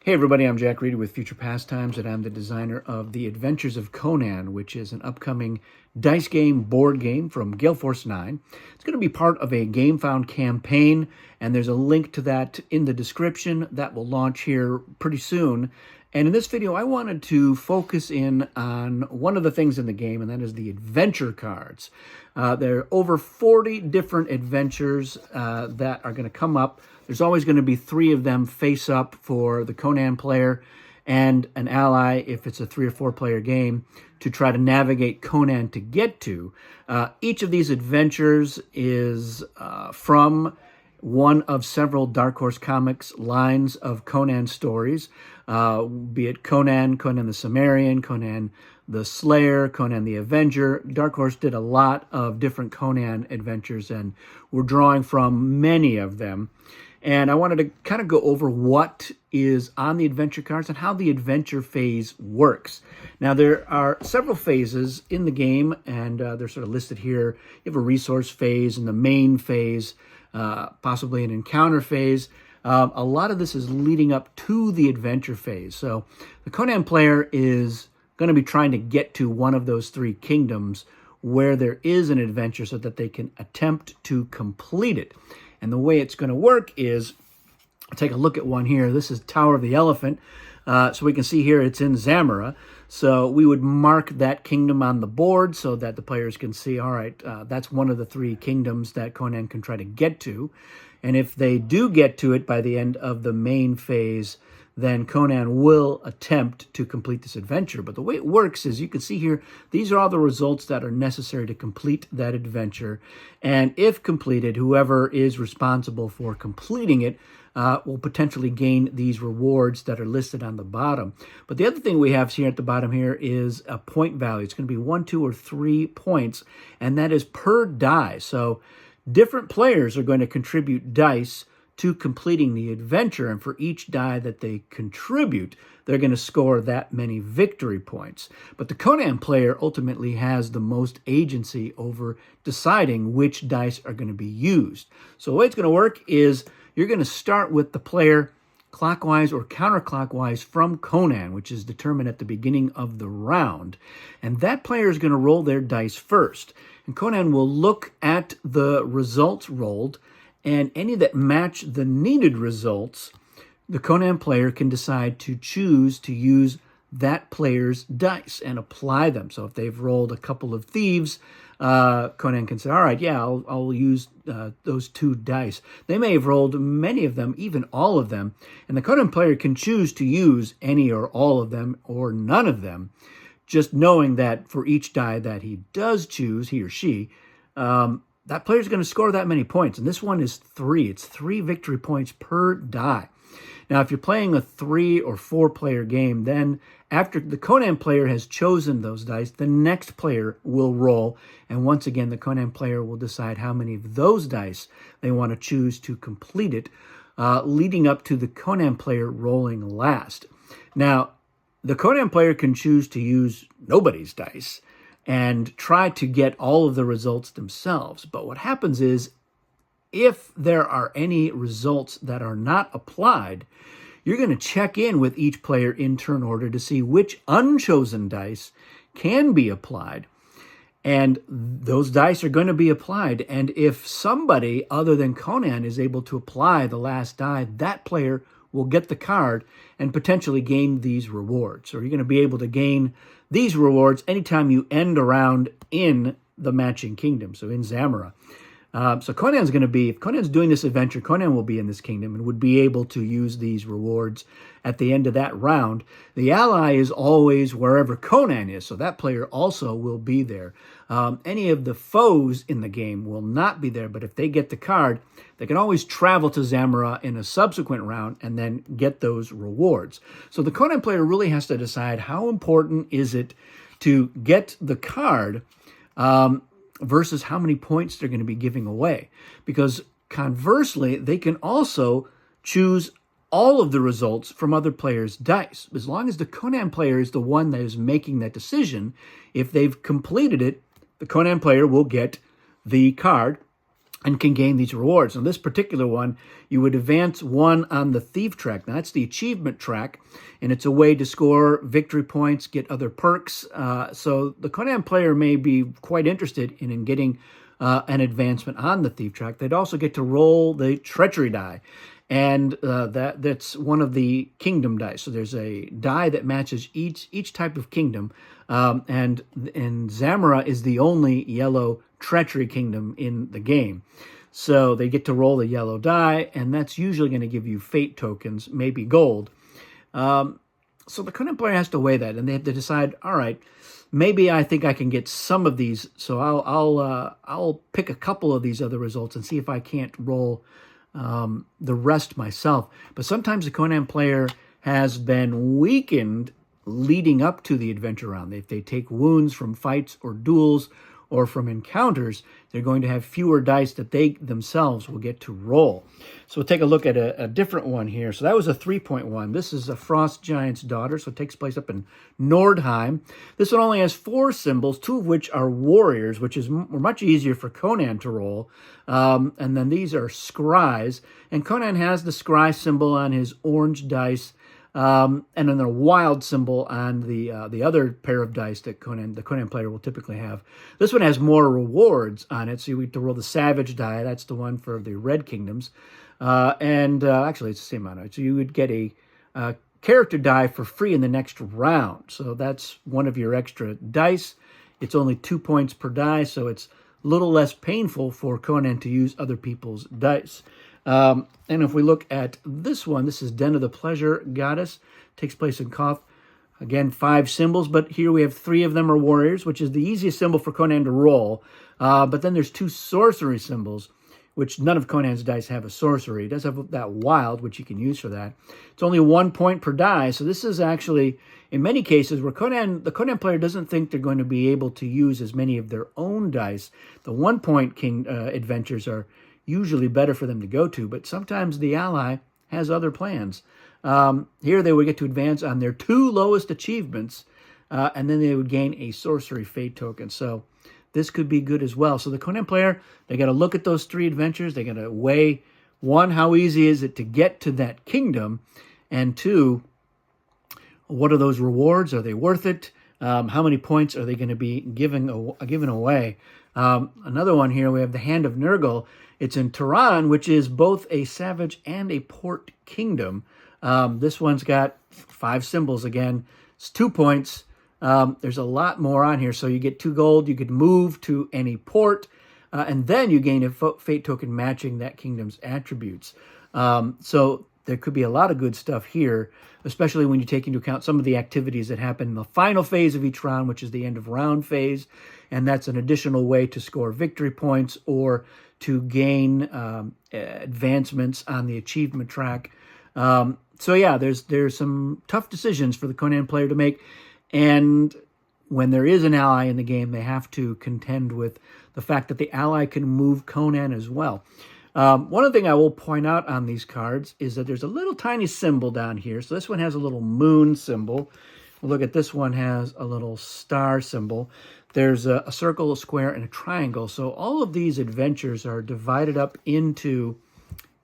Hey everybody, I'm Jack Reedy with Future Pastimes, and I'm the designer of The Adventures of Conan, which is an upcoming dice game board game from Gale Force 9. It's going to be part of a Game Found campaign, and there's a link to that in the description. That will launch here pretty soon. And in this video, I wanted to focus in on one of the things in the game, and that is the adventure cards. There are over 40 different adventures that are going to come up. There's always going to be 3 of them face up for the Conan player and an ally if it's a 3 or 4 player game to try to navigate Conan to get to. Each of these adventures is from one of several Dark Horse Comics lines of Conan stories, be it Conan, Conan the Cimmerian, Conan the Slayer, Conan the Avenger. Dark Horse did a lot of different Conan adventures, and we're drawing from many of them. And I wanted to kind of go over what is on the adventure cards and how the adventure phase works. Now, there are several phases in the game, and they're sort of listed here. You have a resource phase and the main phase, possibly an encounter phase. A lot of this is leading up to the adventure phase. So the Conan player is going to be trying to get to one of those 3 kingdoms where there is an adventure so that they can attempt to complete it. And the way it's going to work is, take a look at one here. This is Tower of the Elephant. So we can see here it's in Zamora. So we would mark that kingdom on the board so that the players can see, all right, that's one of the 3 kingdoms that Conan can try to get to. And if they do get to it by the end of the main phase, then Conan will attempt to complete this adventure. But the way it works is, you can see here, these are all the results that are necessary to complete that adventure. And if completed, whoever is responsible for completing it will potentially gain these rewards that are listed on the bottom. But the other thing we have here at the bottom here is a point value. It's going to be 1, 2, or 3 points, and that is per die. So different players are going to contribute dice to completing the adventure, and for each die that they contribute, they're going to score that many victory points. But the Conan player ultimately has the most agency over deciding which dice are going to be used. So the way it's going to work is, you're going to start with the player clockwise or counterclockwise from Conan, which is determined at the beginning of the round. And that player is going to roll their dice first. And Conan will look at the results rolled, and any that match the needed results, the Conan player can decide to choose to use that player's dice and apply them. So if they've rolled a couple of thieves, Conan can say, all right, yeah, I'll use those 2 dice. They may have rolled many of them, even all of them, and the Conan player can choose to use any or all of them or none of them, just knowing that for each die that he does choose, he or she, that player is going to score that many points. And this one is 3. It's 3 victory points per die. Now, if you're playing a 3 or 4 player game, then after the Conan player has chosen those dice, the next player will roll. And once again, the Conan player will decide how many of those dice they want to choose to complete it, leading up to the Conan player rolling last. Now, the Conan player can choose to use nobody's dice and try to get all of the results themselves. But what happens is, if there are any results that are not applied, you're going to check in with each player in turn order to see which unchosen dice can be applied. And those dice are going to be applied. And if somebody other than Conan is able to apply the last die, that player will get the card and potentially gain these rewards. So you're going to be able to gain these rewards anytime you end a round in the matching kingdom, so in Zamora. So Conan's going to be, if Conan's doing this adventure, Conan will be in this kingdom and would be able to use these rewards at the end of that round. The ally is always wherever Conan is, so that player also will be there. Any of the foes in the game will not be there, but if they get the card, they can always travel to Zamora in a subsequent round and then get those rewards. So the Conan player really has to decide, how important is it to get the card versus how many points they're going to be giving away. Because conversely, they can also choose all of the results from other players' dice. As long as the Conan player is the one that is making that decision, if they've completed it, the Conan player will get the card and can gain these rewards. On this particular one, you would advance one on the thief track. Now, that's the achievement track, and it's a way to score victory points, get other perks. So the Conan player may be quite interested in getting an advancement on the thief track. They'd also get to roll the treachery die, and that's one of the kingdom dice. So there's a die that matches each type of kingdom, and Zamora is the only yellow treachery kingdom in the game. So they get to roll the yellow die, and that's usually going to give you fate tokens, maybe gold. So the Conan player has to weigh that, and they have to decide, all right, maybe I think I can get some of these, so I'll pick a couple of these other results and see if I can't roll the rest myself. But sometimes the Conan player has been weakened leading up to the adventure round. If they take wounds from fights or duels or from encounters, they're going to have fewer dice that they themselves will get to roll. So we'll take a look at a different one here. So that was a 3.1. This is a Frost Giant's Daughter, so it takes place up in Nordheim. This one only has 4 symbols, 2 of which are warriors, which is much easier for Conan to roll. And then these are scries, and Conan has the scry symbol on his orange dice, and then a wild symbol on the other pair of dice that the Conan player will typically have. This one has more rewards on it, so you get to roll the Savage die. That's the one for the Red Kingdoms. Actually, it's the same amount. So you would get a character die for free in the next round. So that's one of your extra dice. It's only 2 points per die, so it's a little less painful for Conan to use other people's dice. And if we look at this one, this is Den of the Pleasure Goddess. Takes place in Koth. Again, 5 symbols, but here we have 3 of them are warriors, which is the easiest symbol for Conan to roll. But then there's 2 sorcery symbols, which none of Conan's dice have a sorcery. It does have that wild, which you can use for that. It's only 1 point per die, so this is actually, in many cases, where the Conan player doesn't think they're going to be able to use as many of their own dice. The 1 point adventures are usually better for them to go to, but sometimes the ally has other plans. Here they would get to advance on their 2 lowest achievements, and then they would gain a sorcery fate token. So this could be good as well. So the Conan player, they got to look at those 3 adventures. They got to weigh, 1, how easy is it to get to that kingdom, and 2, what are those rewards? Are they worth it? How many points are they going to be given away? Another one here, we have the Hand of Nurgle. It's in Tehran, which is both a savage and a port kingdom. This one's got 5 symbols again. It's 2 points. There's a lot more on here. So you get 2 gold. You could move to any port, and then you gain a fate token matching that kingdom's attributes. So there could be a lot of good stuff here, especially when you take into account some of the activities that happen in the final phase of each round, which is the end of round phase. And that's an additional way to score victory points or to gain advancements on the achievement track. So yeah, there's some tough decisions for the Conan player to make. And when there is an ally in the game, they have to contend with the fact that the ally can move Conan as well. One other thing I will point out on these cards is that there's a little tiny symbol down here. So this one has a little moon symbol. Look at this one has a little star symbol. There's a circle, a square, and a triangle. So all of these adventures are divided up into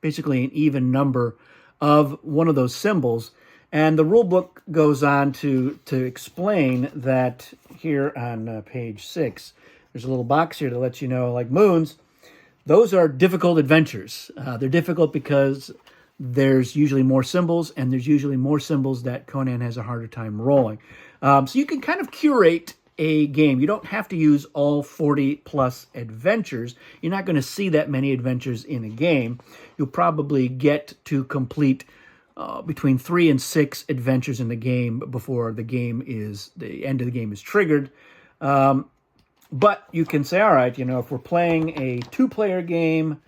basically an even number of one of those symbols. And the rule book goes on to explain that here on page 6. There's a little box here to let you know, like moons, those are difficult adventures. They're difficult because there's usually more symbols, and there's usually more symbols that Conan has a harder time rolling. So you can kind of curate a game. You don't have to use all 40 plus adventures. You're not going to see that many adventures in a game. You'll probably get to complete between 3 and 6 adventures in the game before the end of the game is triggered. But you can say, all right, if we're playing a 2-player game,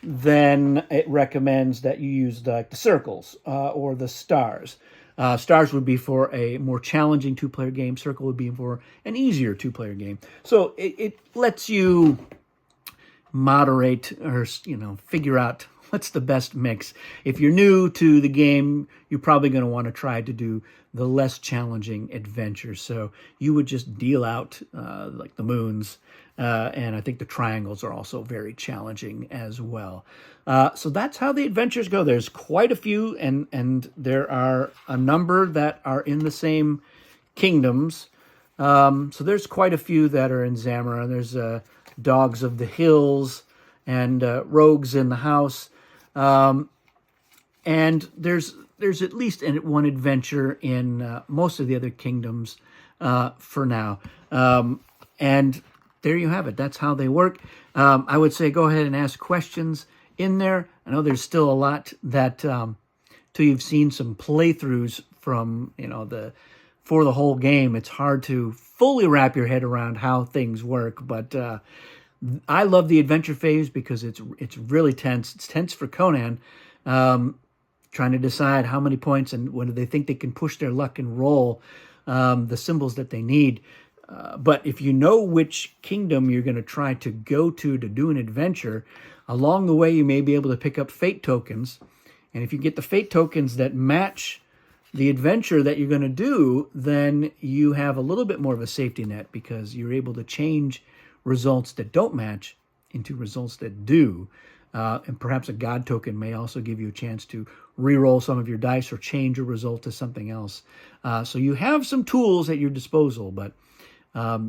then it recommends that you use the circles or the stars. Stars would be for a more challenging 2-player game. Circle would be for an easier 2-player game. So it lets you moderate or, figure out what's the best mix. If you're new to the game, you're probably going to want to try to do the less challenging adventures. So you would just deal out like the moons And I think the triangles are also very challenging as well. So that's how the adventures go. There's quite a few, and there are a number that are in the same kingdoms. So there's quite a few that are in Zamora. There's Dogs of the Hills and Rogues in the House. And there's at least one adventure in most of the other kingdoms for now. And there you have it. That's how they work. I would say go ahead and ask questions in there. I know there's still a lot that till you've seen some playthroughs from for the whole game, it's hard to fully wrap your head around how things work. But I love the adventure phase because it's really tense. It's tense for Conan, trying to decide how many points and when do they think they can push their luck and roll the symbols that they need. But if you know which kingdom you're going to try to go to do an adventure, along the way you may be able to pick up fate tokens. And if you get the fate tokens that match the adventure that you're going to do, then you have a little bit more of a safety net because you're able to change results that don't match into results that do. And perhaps a god token may also give you a chance to re-roll some of your dice or change a result to something else. So you have some tools at your disposal, but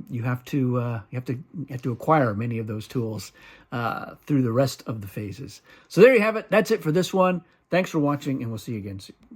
you have to acquire many of those tools through the rest of the phases. So there you have it. That's it for this one. Thanks for watching, and we'll see you again soon.